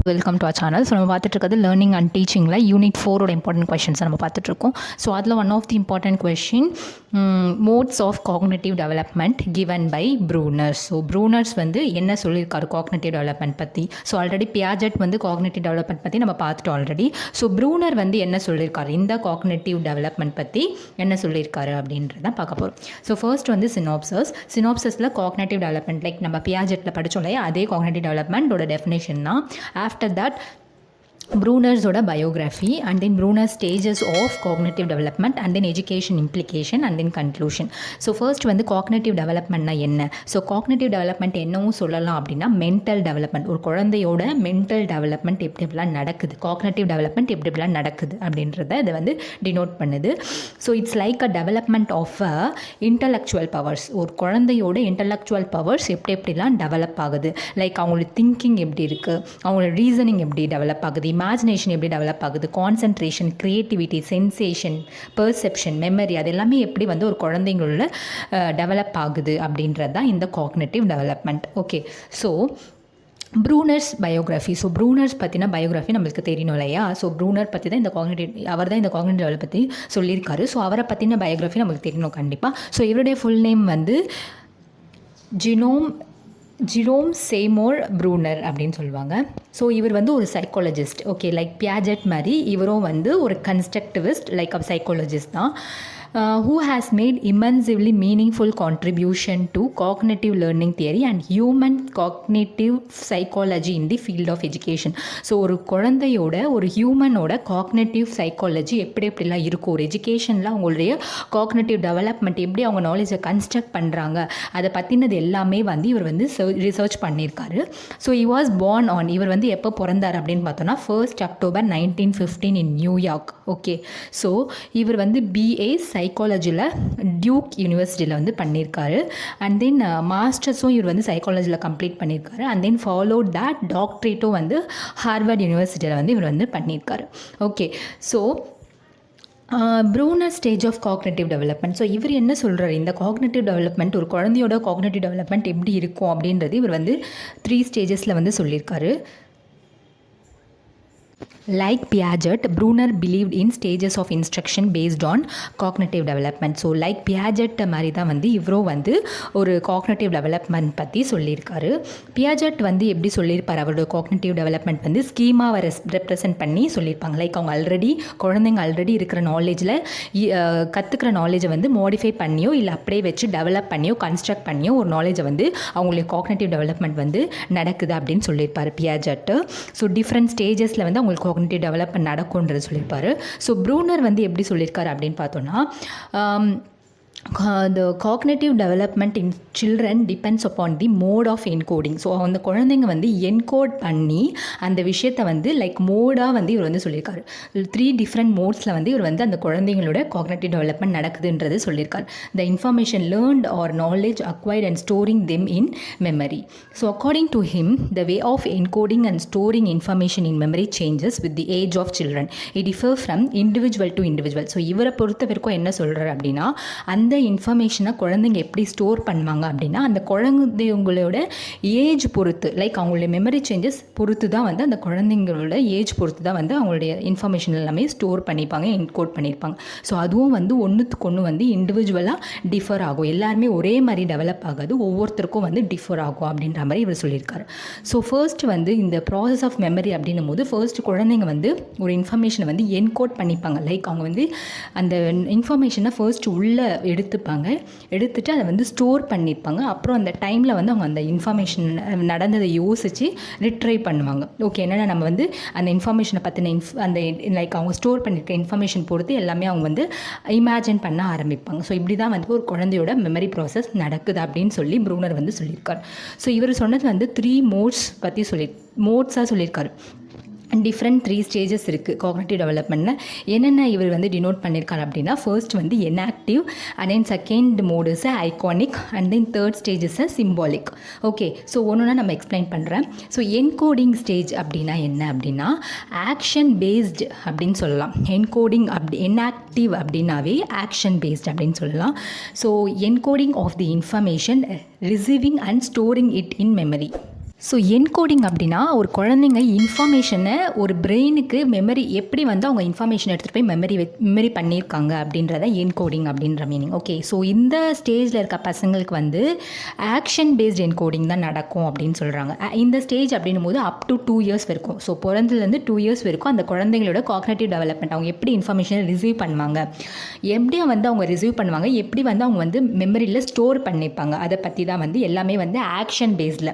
Welcome to our channel. So நம்ம பார்த்துட்டு இருக்கிறது லேர்னிங் அண்ட் டீச்சிங்கில் யூனிட் 4ஓட இம்பார்ட்டன்ட் கொஷின்ஸை நம்ம பார்த்துட்ருக்கோம். ஸோ அதில் one of the important question modes of cognitive development given by Bruner's. So Bruner's வந்து என்ன சொல்லியிருக்காரு காக்னேட்டிவ் டெவலப்மெண்ட் பற்றி. ஸோ ஆல்ரெடி பியாஜெட் வந்து காக்னேட்டிவ் டெவலப்மெண்ட் பற்றி நம்ம பார்த்துட்டோம் ஆல்ரெடி. ஸோ ப்ரூனர் வந்து என்ன சொல்லியிருக்காரு, இந்த காக்னேட்டிவ் டெவலப்மெண்ட் பற்றி என்ன சொல்லியிருக்காரு அப்படின்றத பார்க்க போகிறோம். ஸோ ஃபர்ஸ்ட் வந்து சினாப்சஸில் காக்னேட்டிவ் டெவலப்மெண்ட் லைக் நம்ம பியாஜெட்டில் படித்தோம் இல்லையா, அதே காக்னேட்டிவ் டெவலப்மெண்ட்டோட டெஃபினேஷன் தான். After that, Bruner's biography and then Bruner's stages of cognitive development and then education implication and then conclusion. So first வந்து cognitive development என்ன. So cognitive development என்னவும் சொல்லலாம் அப்படின்னா mental development. ஒரு குழந்தையோட mental development எப்படிலாம் நடக்குது, cognitive development எப்படிலாம் நடக்குது அப்படின்றத இது வந்து denote பண்ணுது. So it's like a development of intellectual powers. ஒரு குழந்தையோட intellectual powers எப்படிலாம் டெவலப் ஆகுது, லைக் அவங்களோட திங்கிங் எப்படி இருக்குது, அவங்களோட ரீசனிங் எப்படி டெவலப் ஆகுது, இமேஜினேஷன் எப்படி டெவலப் ஆகுது, concentration, creativity, sensation, perception, memory, அது எல்லாமே எப்படி வந்து ஒரு குழந்தைங்களோட டெவலப் ஆகுது அப்படின்றது தான் இந்த cognitive development. Okay, so Bruner's biography. So Bruner's பற்றின பயோகிராஃபி நம்மளுக்கு தெரியணும் இல்லையா. ஸோ ப்ரூனர் பற்றி தான் அவர் தான் இந்த காக்னேட்டிவ் டெவலப் பற்றி சொல்லியிருக்காரு. ஸோ அவரை பற்றின பயோகிராஃபி நம்மளுக்கு தெரியணும் கண்டிப்பாக. ஸோ இவருடைய ஃபுல் நேம் வந்து ஜிரோம் சேமோர் ப்ரூனர் அப்படின்னு சொல்லுவாங்க. ஸோ இவர் வந்து ஒரு சைக்காலஜிஸ்ட். ஓகே, லைக் பியாஜெட் மாதிரி இவரும் வந்து ஒரு கன்ஸ்ட்ரக்டிவிஸ்ட் லைக் அ சைக்காலஜிஸ்ட் தான். who has made immensely meaningful contribution to cognitive learning theory and human cognitive psychology in the field of education. So ஒரு குழந்தையோட ஒரு ஹியூமனோட காக்னேட்டிவ் சைக்காலஜி எப்படிலாம் இருக்கும், ஒரு எஜுகேஷனில் அவங்களுடைய காக்னேட்டிவ் டெவலப்மெண்ட் எப்படி அவங்க நாலேஜை கன்ஸ்ட்ரக்ட் பண்ணுறாங்க, அதை பற்றினது எல்லாமே வந்து இவர் வந்து ரிசர்ச் பண்ணியிருக்காரு. So he was born on, இவர் வந்து எப்போ பிறந்தார் அப்படின்னு பார்த்தோன்னா 1st October 1915 in New York. Okay, so இவர் வந்து பிஏ சைக்காலஜியில் டியூக் யூனிவர்சிட்டியில் வந்து பண்ணியிருக்காரு. அண்ட் தென் மாஸ்டர்ஸும் இவர் வந்து சைக்காலஜியில் கம்ப்ளீட் பண்ணியிருக்காரு. அண்ட் தென் ஃபாலோட் தட் டாக்டரேட்டும் வந்து ஹார்வர்ட் யூனிவர்சிட்டியில் வந்து இவர் வந்து பண்ணியிருக்காரு. Okay, so Bruner stage of cognitive development. So இவர் என்ன சொல்கிறார், இந்த காக்னேட்டிவ் டெவலப்மெண்ட் ஒரு குழந்தையோட காக்னேட்டிவ் டெவலப்மெண்ட் எப்படி இருக்கும் அப்படின்றது இவர் வந்து 3 ஸ்டேஜஸில் வந்து சொல்லியிருக்காரு. Like Piaget, Bruner believed in stages of instruction based on cognitive development. So like Piaget மாதிரி தான் வந்து இவரும் வந்து ஒரு காக்னேட்டிவ் டெவலப்மெண்ட் பற்றி சொல்லியிருக்காரு. பியாஜெட் வந்து எப்படி சொல்லியிருப்பார், அவரோட காக்னேட்டிவ் டெவலப்மெண்ட் வந்து ஸ்கீமாவை ரெப்ரசென்ட் பண்ணி சொல்லியிருப்பாங்க. லைக் அவங்க குழந்தைங்க ஆல்ரெடி இருக்கிற நாலேஜில் கற்றுக்கிற நாலேஜை வந்து மாடிஃபை பண்ணியோ இல்லை அப்படியே வச்சு டெவலப் பண்ணியோ கன்ஸ்ட்ரக்ட் பண்ணியோ ஒரு நாலேஜை வந்து அவங்களுடைய காக்னேட்டிவ் டெவலப்மெண்ட் வந்து நடக்குது அப்படின்னு சொல்லியிருப்பார் பியாஜெட்டு. ஸோ டிஃப்ரெண்ட் ஸ்டேஜஸில் வந்து அவங்களுக்கு காக்னிட்டிவ் டெவலப்மெண்ட் நடக்கும்ன்றது சொல்லியிருப்பாரு. ஸோ ப்ரூனர் வந்து எப்படி சொல்லியிருக்காரு அப்படின்னு பார்த்தோன்னா, the cognitive development in children depends upon the mode of encoding. So அந்த குழந்தைங்க வந்து என்கோட் பண்ணி அந்த விஷயத்தை வந்து லைக் மோடாக வந்து இவர் வந்து சொல்லியிருக்காரு. 3 டிஃப்ரெண்ட் மோட்ஸில் வந்து இவர் வந்து அந்த குழந்தைங்களோட காக்னேட்டிவ் டெவலப்மெண்ட் நடக்குதுன்றது சொல்லியிருக்காரு. The information learned or knowledge acquired and storing them in memory. So according to him the way of encoding and storing information in memory changes with the age of children. It differ from individual to individual. So இவரை பொறுத்த வரைக்கும் என்ன சொல்கிறார் அப்படின்னா, அந்த இன்ஃபர்மேஷனை குழந்தைங்க எப்படி ஸ்டோர் பண்ணுவாங்க அப்படின்னா அந்த குழந்தைங்களோட ஏஜ் பொறுத்து, லைக் அவங்களுடைய மெமரி சேஞ்சஸ் பொறுத்து தான் வந்து அந்த குழந்தைங்களோட ஏஜ் பொறுத்து தான் வந்து அவங்களுடைய இன்ஃபர்மேஷன் எல்லாமே ஸ்டோர் பண்ணிப்பாங்க, என்கோட் பண்ணியிருப்பாங்க. ஸோ அதுவும் வந்து ஒன்றுத்துக்கு ஒன்று வந்து இண்டிவிஜுவலாக டிஃபர் ஆகும். எல்லாருமே ஒரே மாதிரி டெவலப் ஆகாது, ஒவ்வொருத்தருக்கும் வந்து டிஃபர் ஆகும் அப்படின்ற மாதிரி இவர் சொல்லியிருக்காரு. ஸோ ஃபர்ஸ்ட் வந்து இந்த ப்ராசஸ் ஆஃப் மெமரி அப்படின்னும் போது ஃபர்ஸ்ட் குழந்தைங்க வந்து ஒரு இன்ஃபர்மேஷனை வந்து என்கோட் பண்ணிப்பாங்க. லைக் அவங்க வந்து அந்த இன்ஃபர்மேஷனை ஃபர்ஸ்ட் உள்ளே எடுத்துட்டு அதை வந்து ஸ்டோர் பண்ணியிருப்பாங்க. அப்புறம் அந்த டைமில் வந்து அவங்க அந்த இன்ஃபர்மேஷன் நடந்ததை யோசித்து ரிட்ரைவ் பண்ணுவாங்க. ஓகே, என்னென்னா நம்ம வந்து அந்த இன்ஃபர்மேஷனை பற்றின அந்த லைக் அவங்க ஸ்டோர் பண்ணியிருக்க இன்ஃபர்மேஷன் பொறுத்து எல்லாமே அவங்க வந்து இமேஜின் பண்ண ஆரம்பிப்பாங்க. ஸோ இப்படி தான் வந்து ஒரு குழந்தையோட மெமரி ப்ராசஸ் நடக்குது அப்படின்னு சொல்லி ப்ரூனர் வந்து சொல்லியிருக்காரு. ஸோ இவர் சொன்னது வந்து 3 மோட்ஸ் பற்றி மோட்ஸாக சொல்லியிருக்காரு. டிஃப்ரெண்ட் 3 ஸ்டேஜஸ் இருக்குது காக்னேட்டிவ் டெவலப்மெண்ட்டில். என்னென்ன இவர் வந்து டினோட் பண்ணியிருக்காரு அப்படின்னா, ஃபர்ஸ்ட் வந்து enactive, and then second mode is iconic, and then third stage is symbolic. Okay, so ஒன்றுனா நம்ம எக்ஸ்பிளைன் பண்ணுறேன். ஸோ என்கோடிங் ஸ்டேஜ் அப்படின்னா என்ன அப்படின்னா ஆக்ஷன் பேஸ்டு அப்படின்னு சொல்லலாம். என்கோடிங் என்ஆக்டிவ் அப்படின்னாவே ஆக்ஷன் பேஸ்ட் அப்படின்னு சொல்லலாம். So encoding of the information receiving and storing it in memory. So encoding அப்படின்னா ஒரு குழந்தைங்க இன்ஃபர்மேஷனை ஒரு பிரெயினுக்கு மெமரி எப்படி வந்து அவங்க இன்ஃபர்மேஷன் எடுத்துகிட்டு போய் மெமரி பண்ணியிருக்காங்க அப்படின்றத என்கோடிங் அப்படின்ற மீனிங். ஓகே, ஸோ இந்த ஸ்டேஜில் இருக்க பசங்களுக்கு வந்து ஆக்ஷன் பேஸ்ட் என்கோடிங் தான் நடக்கும் அப்படின்னு சொல்கிறாங்க. இந்த ஸ்டேஜ் அப்படின்னும் போது அப் டு 2 years வரைக்கும், ஸோ பிறந்ததுலேருந்து 2 years வரைக்கும் அந்த குழந்தைங்களோட காக்னேட்டிவ் டெவலப்மெண்ட், அவங்க எப்படி இன்ஃபர்மேஷனை ரிசீவ் பண்ணுவாங்க, எப்படி வந்து அவங்க ரிசீவ் பண்ணுவாங்க, எப்படி வந்து அவங்க வந்து மெமரியில் ஸ்டோர் பண்ணிப்பாங்க, அதை பற்றி தான் வந்து எல்லாமே வந்து ஆக்ஷன் பேஸில்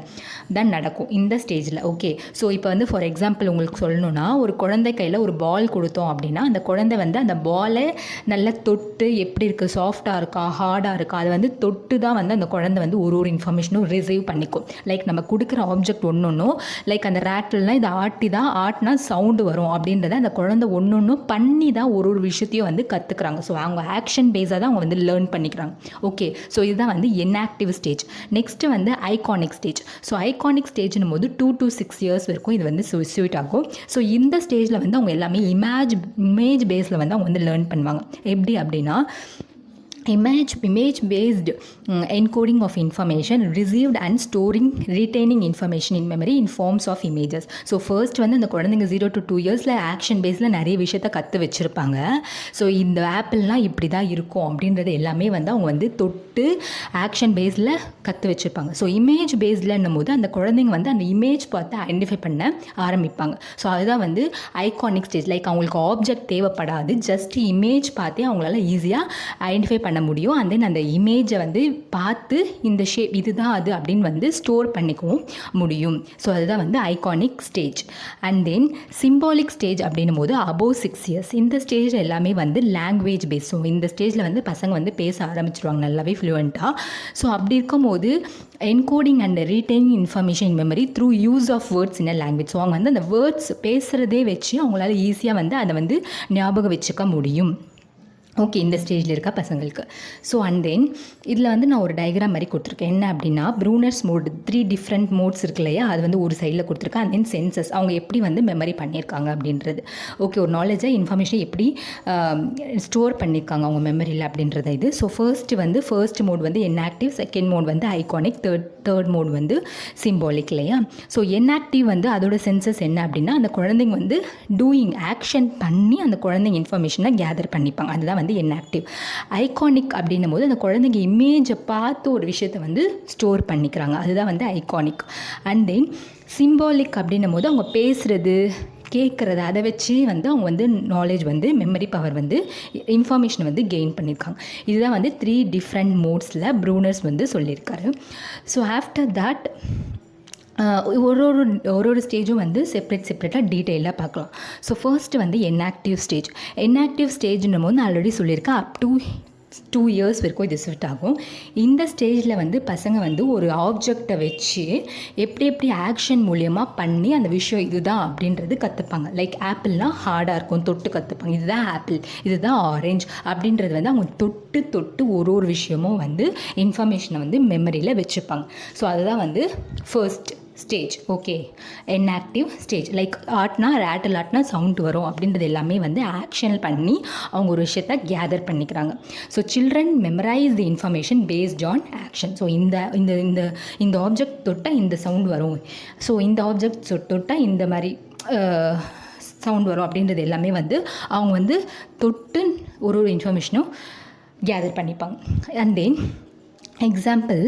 தான் நடக்கும் இந்த ஸ்டேஜில். ஓகே, ஸோ இப்போ வந்து ஃபார் எக்ஸாம்பிள் உங்களுக்கு சொல்லணும்னா, ஒரு குழந்தை கையில் ஒரு பால் கொடுத்தோம் அப்படின்னா அந்த குழந்தை வந்து அந்த பாலை நல்லா தொட்டு எப்படி இருக்குது, சாஃப்டாக இருக்கா ஹார்டாக இருக்கா, அதை வந்து தொட்டு தான் வந்து அந்த குழந்தை வந்து ஒரு இன்ஃபர்மேஷனும் ரிசீவ் பண்ணிக்கும். லைக் நம்ம கொடுக்குற ஆப்ஜெக்ட் ஒன்றும் லைக் அந்த ரேட்டில்னால் இதை ஆட்டினா சவுண்டு வரும் அப்படின்றத அந்த குழந்தை ஒன்றும் பண்ணி தான் ஒரு விஷயத்தையும் வந்து கற்றுக்குறாங்க. ஸோ அவங்க ஆக்ஷன் பேஸாக தான் அவங்க வந்து லேர்ன் பண்ணிக்கிறாங்க. ஓகே, ஸோ இதுதான் வந்து இன்ஆக்டிவ் ஸ்டேஜ். நெக்ஸ்ட்டு வந்து ஐகானிக் ஸ்டேஜ். ஸோ ஐகானிக் ஸ்டேஜ்னும் போது 2 to 6 years வரைக்கும் இது வந்து ஸ்வீட் ஆகும். ஸோ இந்த ஸ்டேஜில் வந்து அவங்க எல்லாமே இமேஜ் பேஸில் வந்து அவங்க வந்து லேர்ன் பண்ணுவாங்க. எப்படி அப்படின்னா image based encoding of information received and retaining information in memory in forms of images. So first வந்து அந்த குழந்தைங்க 0 to 2 yearsல ஆக்ஷன் பேஸில் நிறைய விஷயத்த கற்று வச்சுருப்பாங்க. ஸோ இந்த ஆப்பிள்லாம் இப்படி தான் இருக்கும் அப்படின்றது எல்லாமே வந்து அவங்க வந்து தொட்டு ஆக்ஷன் பேஸில் கற்று வச்சுருப்பாங்க. ஸோ இமேஜ் பேஸ்டுன்னும் போது அந்த குழந்தைங்க வந்து அந்த இமேஜ் பார்த்து ஐடென்டிஃபை பண்ண ஆரம்பிப்பாங்க. ஸோ அதுதான் வந்து ஐகானிக் ஸ்டேஜ். லைக் அவங்களுக்கு ஆப்ஜெக்ட் தேவைப்படாது, ஜஸ்ட் இமேஜ் பார்த்தே அவங்களால ஈஸியாக ஐடென்டிஃபை பண்ண முடியும். அண்ட் தென் அந்த இமேஜை வந்து பார்த்து இந்த ஷேப் இதுதான் அது அப்படின்னு வந்து ஸ்டோர் பண்ணிக்கவும் முடியும். ஸோ அதுதான் வந்து iconic stage. And then symbolic stage அப்படின்னும் போது அபோவ் 6 years. இந்த ஸ்டேஜ் எல்லாமே வந்து லாங்குவேஜ் பேஸ். ஸோ இந்த ஸ்டேஜில் வந்து பசங்க வந்து பேச ஆரம்பிச்சிருவாங்க நல்லாவே ஃப்ளூவெண்ட்டாக. ஸோ அப்படி இருக்கும்போது encoding and retaining information memory through use of words in a language. So அவங்க வந்து அந்த வேர்ட்ஸ் பேசுகிறதே வச்சு அவங்களால ஈஸியாக வந்து அதை வந்து ஞாபகம் வச்சுக்க முடியும். ஓகே, இந்த ஸ்டேஜில் இருக்க பசங்களுக்கு. ஸோ அண்ட் தென் இதில் வந்து நான் ஒரு டயக்ராம் மாதிரி கொடுத்துருக்கேன். என்ன அப்படின்னா ப்ரூனர்ஸ் மோட் 3 different மோட்ஸ் இருக்கு இல்லையா, அது வந்து ஒரு சைடில் கொடுத்துருக்கேன். அண்ட் தென் சென்சஸ், அவங்க எப்படி வந்து மெமரி பண்ணியிருக்காங்க அப்படின்றது. ஓகே, ஒரு நாலேஜை இன்ஃபர்மேஷனை எப்படி ஸ்டோர் பண்ணியிருக்காங்க அவங்க மெமரியில் அப்படின்றத இது. ஸோ ஃபர்ஸ்ட் மோட் வந்து இன்ஆக்டிவ், செகண்ட் மோட் வந்து ஐகானிக், தேர்ட் மோட் வந்து சிம்பாலிக் இல்லையா. ஸோ இன்ஆக்டிவ் வந்து அதோட சென்சஸ் என்ன அப்படின்னா அந்த குழந்தைங்க வந்து டூயிங் ஆக்ஷன் பண்ணி அந்த குழந்தைங்க இன்ஃபர்மேஷனை கேதர் பண்ணிப்பாங்க. அதுதான் வந்து இன்ஆக்டிவ். ஐகானிக் அப்படின்னும் போது அந்த குழந்தைங்க இமேஜை பார்த்து ஒரு விஷயத்தை வந்து ஸ்டோர் பண்ணிக்கிறாங்க. அதுதான் வந்து ஐகானிக். அண்ட் தென் சிம்பாலிக் அப்படின்னும் போது அவங்க பேசுகிறது கேட்குறது அதை வச்சு வந்து அவங்க வந்து நாலேஜ் வந்து மெமரி பவர் வந்து இன்ஃபர்மேஷனை வந்து கெயின் பண்ணியிருக்காங்க. இதுதான் வந்து 3 different மோட்ஸில் ப்ரூனர்ஸ் வந்து சொல்லியிருக்காரு. ஸோ ஆஃப்டர் தட் ஒரு ஸ்டேஜும் வந்து செப்பரேட்டாக டீட்டெயிலாக பார்க்கலாம். ஸோ ஃபர்ஸ்ட்டு வந்து இன்ஆக்டிவ் ஸ்டேஜ்னும் போது நான் ஆல்ரெடி சொல்லியிருக்கேன் அப் டு 2 years வரைக்கும் இது ஸ்விட் ஆகும். இந்த ஸ்டேஜில் வந்து பசங்க வந்து ஒரு ஆப்ஜெக்டை வச்சு எப்படி ஆக்ஷன் மூலியமாக பண்ணி அந்த விஷயம் இதுதான் அப்படின்றது கற்றுப்பாங்க. லைக் ஆப்பிள்னால் ஹார்டாக இருக்கும், தொட்டு கற்றுப்பாங்க. இதுதான் ஆப்பிள், இதுதான் ஆரஞ்சு அப்படின்றது வந்து அவங்க தொட்டு ஒரு விஷயமும் வந்து இன்ஃபர்மேஷனை வந்து மெமரியில் வச்சுப்பாங்க. ஸோ அதுதான் வந்து first stage. Okay, inactive stage. Like ரேட்டில் ஆட்டினா சவுண்ட் வரும் அப்படின்றது எல்லாமே வந்து ஆக்ஷன் பண்ணி அவங்க ஒரு விஷயத்தை கேதர் பண்ணிக்கிறாங்க. So children memorise the information based on action. So இந்த ஆப்ஜெக்ட் தொட்டால் இந்த சவுண்ட் வரும், ஸோ இந்த ஆப்ஜெக்ட் தொட்டால் இந்த மாதிரி சவுண்ட் வரும் அப்படின்றது எல்லாமே வந்து அவங்க வந்து தொட்டு ஒரு இன்ஃபர்மேஷனும் கேதர் பண்ணிப்பாங்க. And then example,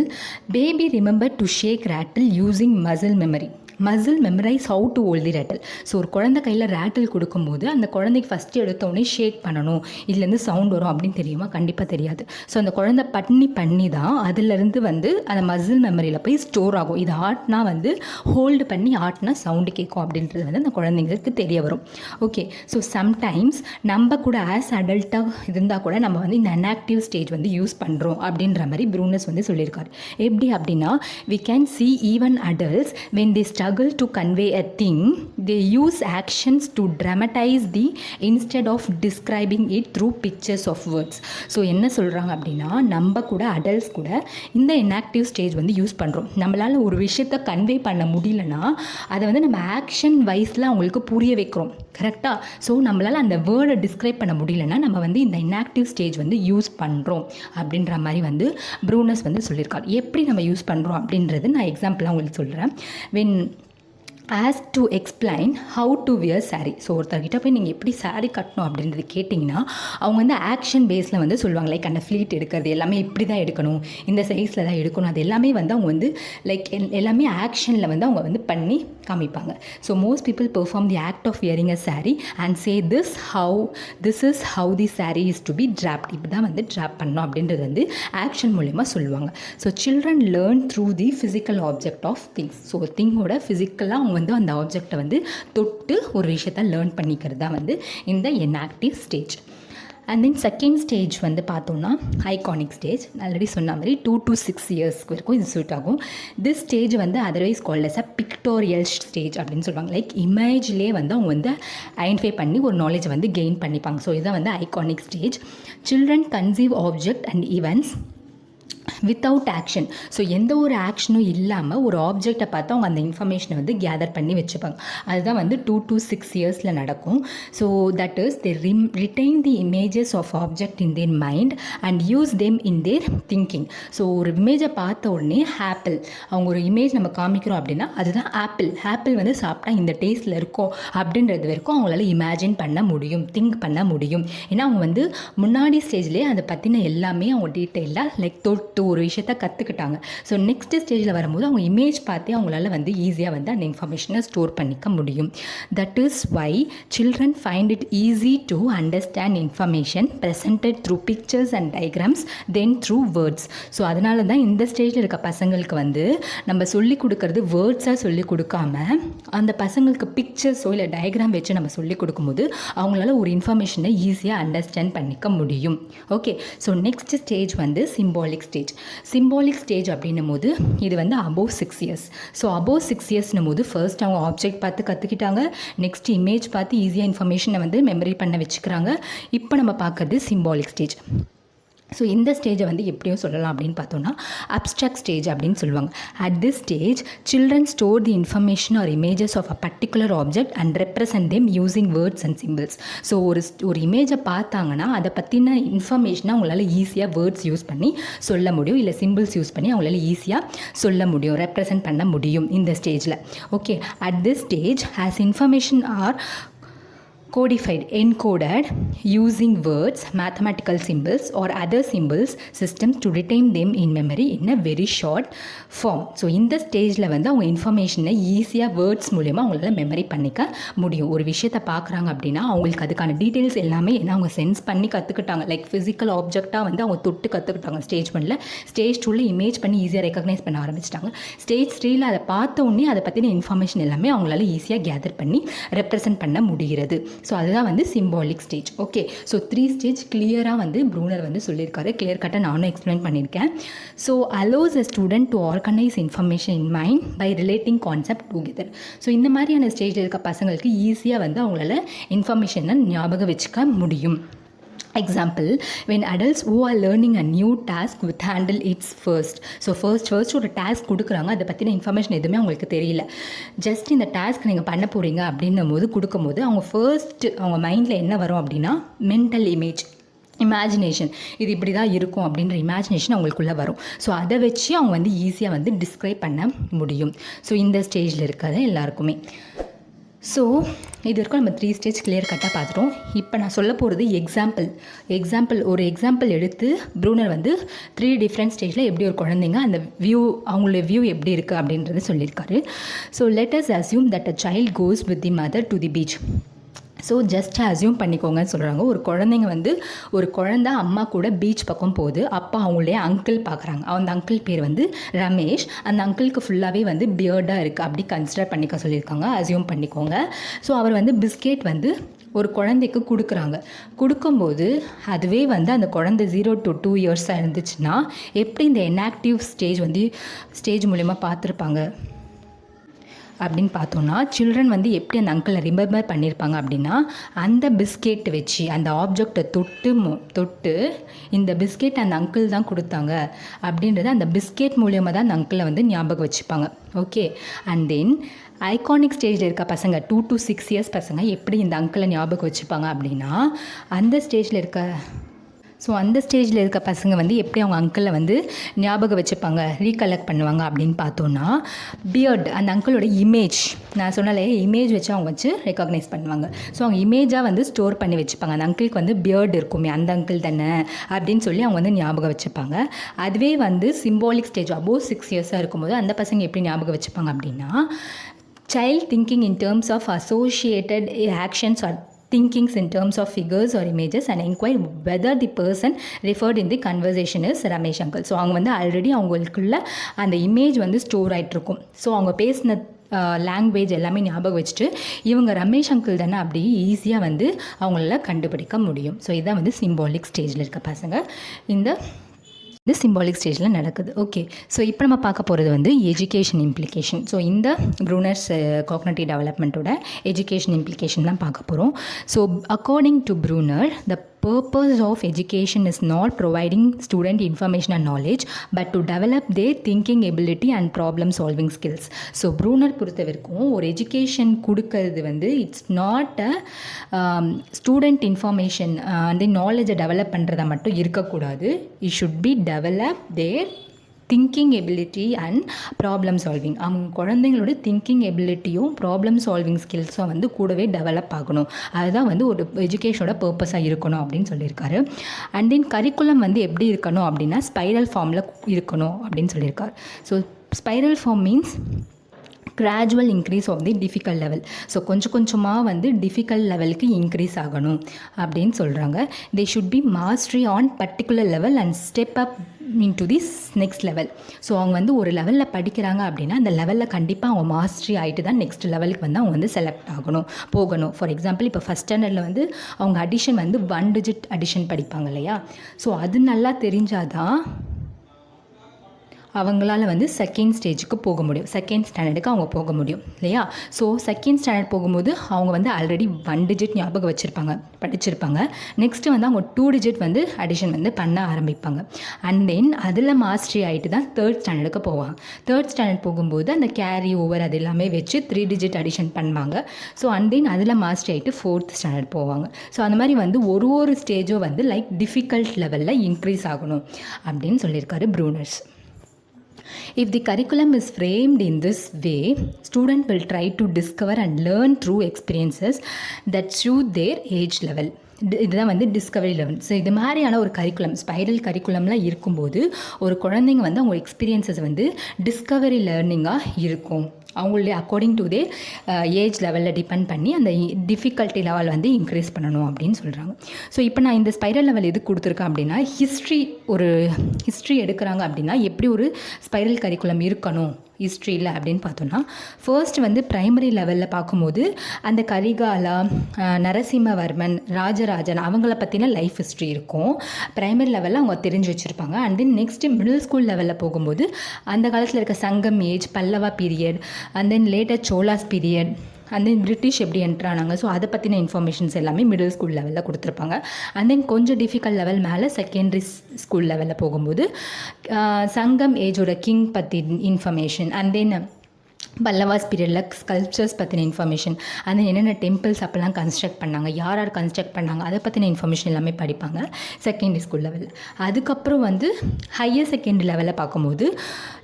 baby remember to shake rattle using muscle memory. Muscle memorise how to hold the ரேட்டில். ஸோ ஒரு குழந்தை கையில் ரேட்டில் கொடுக்கும்போது அந்த குழந்தைக்கு ஃபஸ்ட்டு எடுத்தோடனே ஷேக் பண்ணணும், இதுலேருந்து சவுண்ட் வரும் அப்படின்னு தெரியுமா? கண்டிப்பாக தெரியாது. ஸோ அந்த குழந்தை பண்ணி தான் அதுலேருந்து வந்து அந்த மசில் மெமரியில் போய் ஸ்டோர் ஆகும். இது ஆட்னா வந்து ஹோல்டு பண்ணி ஆட்னா சவுண்டு கேட்கும் அப்படின்றது வந்து அந்த குழந்தைங்களுக்கு தெரிய வரும். ஓகே, ஸோ சம்டைம்ஸ் நம்ம கூட ஆஸ் அடல்ட்டாக இருந்தால் கூட நம்ம வந்து இந்த இன்ஆக்டிவ் ஸ்டேஜ் வந்து யூஸ் பண்ணுறோம் அப்படின்ற மாதிரி ப்ரூனஸ் வந்து சொல்லியிருக்காரு. எப்படி அப்படின்னா we can see even adults when they struggle to convey a thing, they use actions to dramatize the instead of describing it through pictures of words. So என்ன சொல்கிறாங்க அப்படின்னா, நம்ம கூட அடல்ட்ஸ் கூட இந்த இன்ஆக்டிவ் ஸ்டேஜ் வந்து யூஸ் பண்ணுறோம். நம்மளால் ஒரு விஷயத்தை கன்வே பண்ண முடியலன்னா அதை வந்து நம்ம ஆக்ஷன் வைஸில் அவங்களுக்கு புரிய வைக்கிறோம். கரெக்டாக? ஸோ நம்மளால் அந்த வேர்டை டிஸ்கிரைப் பண்ண முடியலன்னா நம்ம வந்து இந்த இன்ஆக்டிவ் ஸ்டேஜ் வந்து யூஸ் பண்ணுறோம் அப்படின்ற மாதிரி வந்து ப்ரூனஸ் வந்து சொல்லியிருக்காரு. எப்படி நம்ம யூஸ் பண்ணுறோம் அப்படின்றது நான் எக்ஸாம்பிளாக உங்களுக்கு சொல்கிறேன். When as to explain how to wear sari. So ஒருத்தர்கிட்ட போய் நீங்கள் எப்படி சாரீ கட்டணும் அப்படின்றது கேட்டிங்கன்னா அவங்க வந்து ஆக்ஷன் பேஸில் வந்து சொல்லுவாங்க. லைக் அந்த ஃப்ளீட் எடுக்கிறது எல்லாமே இப்படி தான் எடுக்கணும், இந்த சைஸில் தான் எடுக்கணும், அது எல்லாமே வந்து அவங்க வந்து லைக் எல்லாமே ஆக்ஷனில் வந்து அவங்க வந்து பண்ணி காமிப்பாங்க. So most people perform the act of wearing a sari and say this is how the sari is to be draped. இப்படி தான் வந்து ட்ராப் பண்ணணும் அப்படின்றது வந்து ஆக்ஷன் மூலயமா சொல்லுவாங்க. So children learn through the physical object of things. So திங்கோட ஃபிசிக்கலாக அவங்க வந்து அந்த ஆப்ஜெக்டை வந்து தொட்டு ஒரு விஷயத்தை லேர்ன் பண்ணிக்கிறது தான் வந்து இந்த inactive stage. And then second stage வந்து பார்த்தோன்னா ஐகானிக் ஸ்டேஜ். ஆல்ரெடி சொன்ன மாதிரி 2 to 6 years வரைக்கும் இது சூட் ஆகும். திஸ் ஸ்டேஜ் வந்து otherwise called as a pictorial stage அப்படின்னு சொல்லுவாங்க. லைக் இமேஜ்லேயே வந்து அவங்க வந்து ஐடென்டிஃபை பண்ணி ஒரு நாலேஜ் வந்து கெயின் பண்ணிப்பாங்க. ஸோ இதுதான் வந்து iconic stage. Children conceive object and events without action. So எந்த ஒரு ஆக்ஷனும் இல்லாமல் ஒரு ஆப்ஜெக்டை பார்த்து அவங்க அந்த இன்ஃபர்மேஷனை வந்து கேதர் பண்ணி வச்சுப்பாங்க. அதுதான் வந்து 2 to 6 years நடக்கும். So that is they retain the images of object in their mind and use them in their thinking. So ஒரு இமேஜை பார்த்த உடனே ஆப்பிள், அவங்க ஒரு இமேஜ் நம்ம காமிக்கிறோம் அப்படின்னா அதுதான் ஆப்பிள் வந்து சாப்பிட்டா இந்த டேஸ்ட்டில் இருக்கும் அப்படின்றது வரைக்கும் அவங்களால இமேஜின் பண்ண முடியும், திங்க் பண்ண முடியும். ஏன்னா அவங்க வந்து முன்னாடி ஸ்டேஜ்லேயே அதை பற்றின எல்லாமே அவங்க டீட்டெயிலாக லைக் ஒரு விஷயத்தை கற்றுக்கிட்டாங்க. ஸோ நெக்ஸ்ட் ஸ்டேஜில் வரும்போது அவங்க இமேஜ் பார்த்தே அவங்களால வந்து ஈஸியாக வந்து அந்த இன்ஃபர்மேஷனை ஸ்டோர் பண்ணிக்க முடியும். That is why children find it easy to understand information presented through pictures and diagrams then through words. So அதனால தான் இந்த ஸ்டேஜில் இருக்க பசங்களுக்கு வந்து நம்ம சொல்லிக் கொடுக்கறது வேர்ட்ஸாக சொல்லிக் கொடுக்காம அந்த பசங்களுக்கு பிக்சர்ஸோ இல்லை டயக்ராம் வச்சு நம்ம சொல்லிக் கொடுக்கும்போது அவங்களால ஒரு இன்ஃபர்மேஷனை ஈஸியாக அண்டர்ஸ்டாண்ட் பண்ணிக்க முடியும். ஓகே, ஸோ நெக்ஸ்ட் ஸ்டேஜ் வந்து சிம்பாலிக் ஸ்டேஜ். சிம்பாலிக் ஸ்டேஜ் அப்படின்னும் போது இது வந்து அபோவ் 6 years. ஸோ அபோவ் 6 yearsனும் போது ஃபர்ஸ்ட் அவங்க ஆப்ஜெக்ட் பார்த்து கற்றுக்கிட்டாங்க, நெக்ஸ்ட் இமேஜ் பார்த்து ஈஸியாக இன்ஃபர்மேஷனை வந்து மெமரி பண்ண வச்சுக்கிறாங்க. இப்போ நம்ம பார்க்குறது சிம்பாலிக் ஸ்டேஜ். ஸோ இந்த ஸ்டேஜை வந்து எப்படியும் சொல்லலாம் அப்படின்னு பார்த்தோன்னா அப்ஸ்ட்ராக்ட் ஸ்டேஜ் அப்படின்னு சொல்லுவாங்க. At this stage children store the information or images of a particular object and represent them using words and symbols. So ஒரு இமேஜை பார்த்தாங்கன்னா அதை பற்றின இன்ஃபர்மேஷனை அவங்களால ஈஸியாக வேர்ட்ஸ் யூஸ் பண்ணி சொல்ல முடியும், இல்லை சிம்பிள்ஸ் யூஸ் பண்ணி அவங்களால ஈஸியாக சொல்ல முடியும், ரெப்ரசன்ட் பண்ண முடியும் இந்த ஸ்டேஜில். Okay, at this stage as information are codified, encoded using words, mathematical symbols or other symbols systems to retain them in memory in a very short form. So இந்த ஸ்டேஜில் வந்து அவங்க இன்ஃபர்மேஷனை ஈஸியாக வேர்ட்ஸ் மூலயமா அவங்களால மெமரி பண்ணிக்க முடியும். ஒரு விஷயத்தை பார்க்குறாங்க அப்படின்னா அவங்களுக்கு அதுக்கான டீட்டெயில்ஸ் எல்லாமே என்ன அவங்க சென்ஸ் பண்ணி கற்றுக்கிட்டாங்க. லைக் ஃபிசிக்கல் ஆப்ஜெக்டாக வந்து அவங்க தொட்டு கற்றுக்கிட்டாங்க ஸ்டேஜ் 1ல். ஸ்டேஜ் 2ல் இமேஜ் பண்ணி ஈஸியாக ரெக்கக்னைஸ் பண்ண ஆரம்பிச்சிட்டாங்க. ஸ்டேஜ் 3ல் அதை பார்த்த உடனே அதை பற்றின இன்ஃபர்மேஷன் எல்லாமே அவங்களால ஈஸியாக கேதர் பண்ணி ரெப்ரசன்ட் பண்ண முடிகிறது. ஸோ அதுதான் வந்து symbolic stage. Okay, so 3 stage கிளியராக வந்து ப்ரூனர் வந்து சொல்லியிருக்காரு. கிளியர் கட்டாக நானும் எக்ஸ்பிளைன் பண்ணியிருக்கேன். So allows a student to organise information in mind by relating concept together. So இந்த மாதிரியான ஸ்டேஜில் இருக்க பசங்களுக்கு ஈஸியாக வந்து அவங்களால இன்ஃபர்மேஷனை ஞாபகம் வச்சுக்க முடியும். Example, when adults who are learning a new task with handle its first. So first ஒரு டாஸ்க் கொடுக்குறாங்க, அதை பற்றின இன்ஃபர்மேஷன் எதுவுமே அவங்களுக்கு தெரியல. ஜஸ்ட் இந்த டாஸ்க் நீங்கள் பண்ண போகிறீங்க அப்படின்னும் போது கொடுக்கும்போது அவங்க அவங்க மைண்டில் என்ன வரும் அப்படின்னா மென்டல் இமேஜினேஷன், இது இப்படி தான் இருக்கும் அப்படின்ற இமேஜினேஷன் அவங்களுக்குள்ளே வரும். ஸோ அதை வச்சு அவங்க வந்து ஈஸியாக வந்து டிஸ்கிரைப் பண்ண முடியும். ஸோ இந்த ஸ்டேஜில் இருக்கிறது எல்லாருக்குமே. ஸோ இது வரைக்கும் நம்ம 3 ஸ்டேஜ் கிளியர் கட்டாக பார்த்துட்டோம். இப்போ நான் சொல்ல போகிறது ஒரு எக்ஸாம்பிள் எடுத்து ப்ரூனர் வந்து 3 டிஃப்ரெண்ட் ஸ்டேஜில் எப்படி ஒரு குழந்தைங்க அந்த அவங்களோட வியூ எப்படி இருக்குது அப்படின்றது சொல்லியிருக்காரு. So let us assume that a child goes with the mother to the beach. So just assume பண்ணிக்கோங்கன்னு சொல்கிறாங்க. ஒரு குழந்தை அம்மா கூட பீச் பக்கம் போகுது. அப்பா அவங்களுடைய அங்கிள் பார்க்குறாங்க. அந்த அங்கிள் பேர் வந்து ரமேஷ். அந்த அங்கிளுக்கு ஃபுல்லாகவே வந்து பியர்டாக இருக்குது, அப்படி கன்சிடர் பண்ணிக்க சொல்லியிருக்காங்க. அஸ்யூம் பண்ணிக்கோங்க. ஸோ அவர் வந்து பிஸ்கெட் வந்து ஒரு குழந்தைக்கு கொடுக்கும்போது அதுவே வந்து அந்த குழந்தை 0 to 2 years இருந்துச்சுன்னா எப்படி இந்த இன்ஆக்டிவ் ஸ்டேஜ் மூலிமா பார்த்துருப்பாங்க அப்படின்னு பார்த்தோன்னா சில்ட்ரன் வந்து எப்படி அந்த அங்கிளை ரிமெம்பர் பண்ணியிருப்பாங்க அப்படின்னா அந்த பிஸ்கெட் வச்சு அந்த ஆப்ஜெக்டை தொட்டு இந்த பிஸ்கெட் அந்த அங்கிள் தான் கொடுத்தாங்க அப்படின்றத அந்த பிஸ்கெட் மூலியமாக தான் அந்த அங்கிளை வந்து ஞாபகம் வச்சுப்பாங்க. ஓகே, அண்ட் தென் ஐகானிக் ஸ்டேஜில் இருக்க பசங்க 2 to 6 இயர்ஸ் பசங்க எப்படி இந்த அங்கிளை ஞாபகம் வச்சுப்பாங்க அப்படின்னா அந்த ஸ்டேஜில் இருக்க பசங்க வந்து எப்படி அவங்க அங்கிளை வந்து ஞாபகம் வச்சுப்பாங்க, ரீகலெக்ட் பண்ணுவாங்க அப்படின்னு பார்த்தோன்னா பியர்ட் அந்த அங்கிளோட இமேஜ், நான் சொன்னாலே இமேஜ் வச்சு அவங்க வச்சு ரெக்கக்னைஸ் பண்ணுவாங்க. ஸோ அவங்க இமேஜாக வந்து ஸ்டோர் பண்ணி வச்சுப்பாங்க. அந்த அங்கிளுக்கு வந்து பியர்டு இருக்குமே அந்த அங்கிள் தானே அப்படின்னு சொல்லி அவங்க வந்து ஞாபகம் வச்சுப்பாங்க. அதுவே வந்து சிம்பாலிக் ஸ்டேஜ் அபோவ் 6 இயர்ஸாக இருக்கும்போது அந்த பசங்க எப்படி ஞாபகம் வச்சுப்பாங்க அப்படின்னா child thinking in terms of associated actions or thinkings in terms of figures or images and inquire whether the person referred in the conversation is Ramesh uncle. So அவங்க வந்து ஆல்ரெடி அவங்களுக்குள்ள அந்த இமேஜ் வந்து ஸ்டோர் ஆகிட்ருக்கும். ஸோ அவங்க பேசின language எல்லாமே ஞாபகம் வச்சுட்டு இவங்க ரமேஷ் அங்கிள் தானே அப்படி ஈஸியாக வந்து அவங்களால கண்டுபிடிக்க முடியும். ஸோ இதான் வந்து சிம்பாலிக் ஸ்டேஜில் இருக்க பசங்க இந்த சிம்பாலிக் ஸ்டேஜில் நடக்குது. ஓகே, ஸோ இப்போ நம்ம பார்க்க போகிறது வந்து எஜுகேஷன் இம்ப்ளிகேஷன். ஸோ இந்த ப்ரூனர்ஸ் காக்னிட்டிவ் டெவலப்மெண்ட்டோட எஜுகேஷன் இம்ப்ளிகேஷன் தான் பார்க்க போகிறோம். So according to Bruner the purpose of education is not providing student information and knowledge but to develop their thinking ability and problem solving skills. So Bruner பொறுத்த வரைக்கும் ஒரு education கொடுக்கறது வந்து it's not a student information அந்த நாலேஜை develop பண்ணுறதா மட்டும் இருக்கக்கூடாது. It should be develop their thinking ability and problem solving. அவங்க குழந்தைங்களோட திங்கிங் எபிலிட்டியும் ப்ராப்ளம் சால்விங் ஸ்கில்ஸும் வந்து கூடவே டெவலப் ஆகணும். அதுதான் வந்து ஒரு எஜுகேஷனோட பர்பஸாக இருக்கணும் அப்படின்னு சொல்லியிருக்காரு. அண்ட் தென் கரிக்குலம் வந்து எப்படி இருக்கணும் அப்படின்னா ஸ்பைரல் ஃபார்மில் இருக்கணும் அப்படின்னு சொல்லியிருக்காரு. So spiral form means gradual increase of the difficult level. So கொஞ்சமாக வந்து டிஃபிகல்ட் லெவலுக்கு இன்க்ரீஸ் ஆகணும் அப்படின்னு சொல்கிறாங்க. They should be mastery on particular level and step up into this next level. So அவங்க வந்து ஒரு லெவலில் படிக்கிறாங்க அப்படின்னா அந்த லெவலில் கண்டிப்பாக அவங்க மாஸ்ட்ரி ஆகிட்டு தான் நெக்ஸ்ட் லெவலுக்கு வந்து அவங்க வந்து செலக்ட் போகணும். ஃபார் எக்ஸாம்பிள் இப்போ ஃபஸ்ட் ஸ்டாண்டர்டில் வந்து அவங்க அடிஷன் வந்து 1 டிஜிட் அடிஷன் படிப்பாங்க இல்லையா. ஸோ அது நல்லா தெரிஞ்சாதான் அவங்களால வந்து செகண்ட் ஸ்டேஜுக்கு போக முடியும், செகண்ட் ஸ்டாண்டர்டுக்கு அவங்க போக முடியும் இல்லையா. ஸோ செகண்ட் ஸ்டாண்டர்ட் போகும்போது அவங்க வந்து ஆல்ரெடி 1 டிஜிட் ஞாபகம் படிச்சிருப்பாங்க. நெக்ஸ்ட்டு வந்து அவங்க 2 டிஜிட் வந்து அடிஷன் வந்து பண்ண ஆரம்பிப்பாங்க. அண்ட் தென் அதில் மாஸ்டரி ஆகிட்டு தான் 3rd ஸ்டாண்டர்டுக்கு போவாங்க. 3rd ஸ்டாண்டர்ட் போகும்போது அந்த கேரி ஓவர் அது எல்லாமே வச்சு 3 டிஜிட் அடிஷன் பண்ணுவாங்க. ஸோ அண்ட் தென் அதில் மாஸ்டரி ஆகிட்டு 4th ஸ்டாண்டர்ட் போவாங்க. ஸோ அந்த மாதிரி வந்து ஒரு ஸ்டேஜும் வந்து லைக் டிஃபிகல்ட் லெவலில் இன்க்ரீஸ் ஆகணும் அப்படின்னு சொல்லியிருக்காரு Brunner's. If the curriculum is framed in this way, student will try to discover and learn through experiences that suit their age level. இதுதான் வந்து டிஸ்கவரி லெவல். ஸோ இது மாதிரியான ஒரு கரிக்குலம் ஸ்பைரல் கரிக்குலம்லாம் இருக்கும்போது ஒரு குழந்தைங்க வந்து அவங்க எக்ஸ்பீரியன்ஸஸ் வந்து டிஸ்கவரி லேர்னிங்காக இருக்கும். அவங்களுடைய அக்கார்டிங் டு தே ஏஜ் லெவலில் டிபெண்ட் பண்ணி அந்த டிஃபிகல்ட்டி லெவல் வந்து இன்க்ரீஸ் பண்ணணும் அப்படின்னு சொல்கிறாங்க. ஸோ இப்போ நான் இந்த ஸ்பைரல் லெவல் எது கொடுத்துருக்கேன் அப்படின்னா ஹிஸ்ட்ரி எடுக்கிறாங்க அப்படின்னா எப்படி ஒரு ஸ்பைரல் கரிக்குலம் இருக்கணும் ஹிஸ்ட்ரியில் அப்படின்னு பார்த்தோன்னா ஃபர்ஸ்ட் வந்து ப்ரைமரி லெவலில் பார்க்கும்போது அந்த கரிகாலா, நரசிம்மவர்மன், ராஜராஜன் அவங்கள பற்றின லைஃப் ஹிஸ்ட்ரி இருக்கும். ப்ரைமரி லெவலில் அவங்க தெரிஞ்சு வச்சுருப்பாங்க. And then next middle school லெவலில் போகும்போது அந்த காலத்தில் இருக்க சங்கம் age, Pallava period, and then later Cholas period, and then British எப்படி என்ட்ரானாங்க, ஸோ அதை பற்றின இன்ஃபர்மேஷன்ஸ் எல்லாமே மிடில் ஸ்கூல் லெவலில் கொடுத்துருப்பாங்க. அண்ட் தென் கொஞ்சம் டிஃபிகல்ட் லெவல் மேலே செகண்டரி ஸ்கூல் லெவலில் போகும்போது சங்கம் ஏஜோட கிங் பற்றி இன்ஃபர்மேஷன், அண்ட் தென் பல்லவாஸ் பீரியடில் ஸ்கல்ப்சர்ஸ் பற்றின இன்ஃபர்மேஷன், அந்த என்னென்ன டெம்பிள்ஸ் அப்போல்லாம் கன்ஸ்ட்ரக்ட் பண்ணாங்க, யார் கன்ஸ்ட்ரக்ட் பண்ணாங்க, அதை பற்றின இன்ஃபர்மேஷன் எல்லாமே படிப்பாங்க செகண்டரி ஸ்கூல் லெவலில். அதுக்கப்புறம் வந்து ஹையர் செகண்டரி லெவலில் பார்க்கும்போது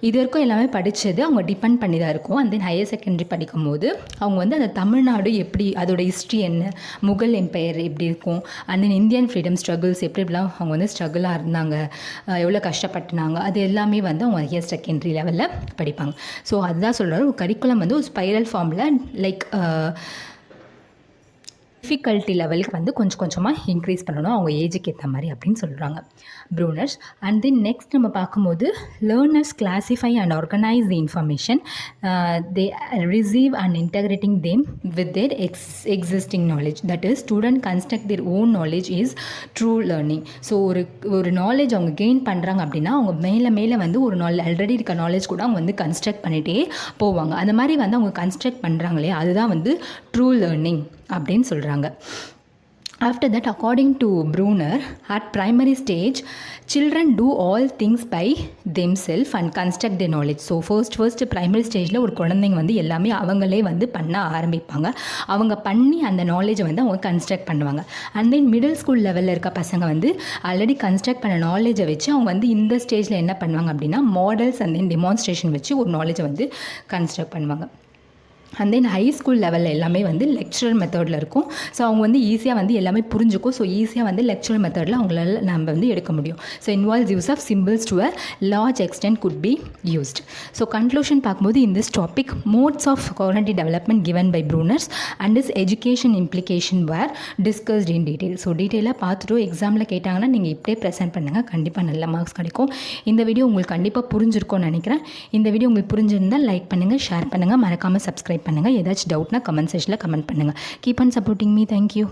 இது வரைக்கும் எல்லாமே படித்தது அவங்க டிபெண்ட் பண்ணி தான் இருக்கும். அண்ட் தென் ஹையர் செகண்டரி படிக்கும்போது அவங்க வந்து அந்த தமிழ்நாடு எப்படி, அதோட ஹிஸ்ட்ரி என்ன, முகல் எம்பையர் எப்படி இருக்கும், and then Indian freedom struggles எப்படிலாம் அவங்க வந்து ஸ்ட்ரகிளாக இருந்தாங்க, எவ்வளோ கஷ்டப்பட்டுனாங்க, அது எல்லாமே வந்து அவங்க ஹையர் செகண்டரி லெவலில் படிப்பாங்க. ஸோ அதுதான் சொல்கிறாரு கரிக்குலம் வந்து ஒரு ஸ்பைரல் ஃபார்மில் லைக் டிஃபிகல்ட்டி லெவலுக்கு வந்து கொஞ்சம் கொஞ்சமாக இன்க்ரீஸ் பண்ணணும் அவங்க ஏஜுக்கு ஏற்ற மாதிரி அப்படின்னு சொல்கிறாங்க ப்ரூனர்ஸ். அண்ட் தென் நெக்ஸ்ட் நம்ம பார்க்கும்போது learners classify and organise the information they receive and integrating them with their existing knowledge. That is student construct their own knowledge is true learning. So ஒரு நாலேஜ் அவங்க gain பண்ணுறாங்க அப்படின்னா அவங்க மேலே வந்து ஒரு ஆல்ரெடி இருக்க நாலேஜ் கூட அவங்க வந்து கன்ஸ்ட்ரக்ட் பண்ணிகிட்டே போவாங்க. அந்த மாதிரி வந்து அவங்க கன்ஸ்ட்ரக்ட் பண்ணுறாங்களே அதுதான் வந்து ட்ரூ லேர்னிங் அப்படின்னு சொல்கிறாங்க. After that, according to Bruner, at primary stage, children do all things by themselves and construct their knowledge. So first primary stageல ஒரு குழந்தைங்க வந்து எல்லாமே அவங்களே வந்து பண்ண ஆரம்பிப்பாங்க. அவங்க பண்ணி அந்த நாலேஜை வந்து அவங்க கன்ஸ்ட்ரக்ட் பண்ணுவாங்க. அண்ட் தென் மிடில் ஸ்கூல் லெவலில் இருக்க பசங்க வந்து ஆல்ரெடி கன்ஸ்ட்ரக்ட் பண்ண நாலேஜை வச்சு அவங்க வந்து இந்த ஸ்டேஜில் என்ன பண்ணுவாங்க அப்படின்னா மாடல்ஸ் அண்ட் தென் டெமான்ஸ்ட்ரேஷன் வச்சு ஒரு நாலேஜை வந்து கன்ஸ்ட்ரக்ட் பண்ணுவாங்க. அண்ட் தென் ஹை ஸ்கூல் லெவலில் எல்லாமே வந்து லெக்சரல் மெத்தடில் இருக்கும். ஸோ அவங்க வந்து ஈஸியாக வந்து எல்லாமே புரிஞ்சுக்கும். ஸோ ஈஸியாக வந்து லெக்சரல் மெத்தடில் அவங்களால நம்ம வந்து எடுக்க முடியும். So involves use of symbols to a large extent could be used. So conclusion பார்க்கும்போது in this topic modes of cognitive development given by Bruner's and is education implication were discussed in detail. So டீட்டெயிலாக பார்த்துட்டு எக்ஸாமில் கேட்டாங்கன்னா நீங்கள் இப்படியே present பண்ணுங்கள், கண்டிப்பாக நல்ல மார்க்ஸ் கிடைக்கும். இந்த வீடியோ உங்களுக்கு கண்டிப்பாக புரிஞ்சிருக்கும்னு நினைக்கிறேன். இந்த வீடியோ உங்களுக்கு புரிஞ்சிருந்தால் லைக் பண்ணுங்கள், ஷேர் பண்ணுங்கள், மறக்காமல் சப்ஸ்கிரைப் பண்ணுங்கள். ஏதாச்சும் டவுட்னா கமெண்ட் செக்ஷனில் கமெண்ட் பண்ணுங்கள். Keep on supporting me. Thank you.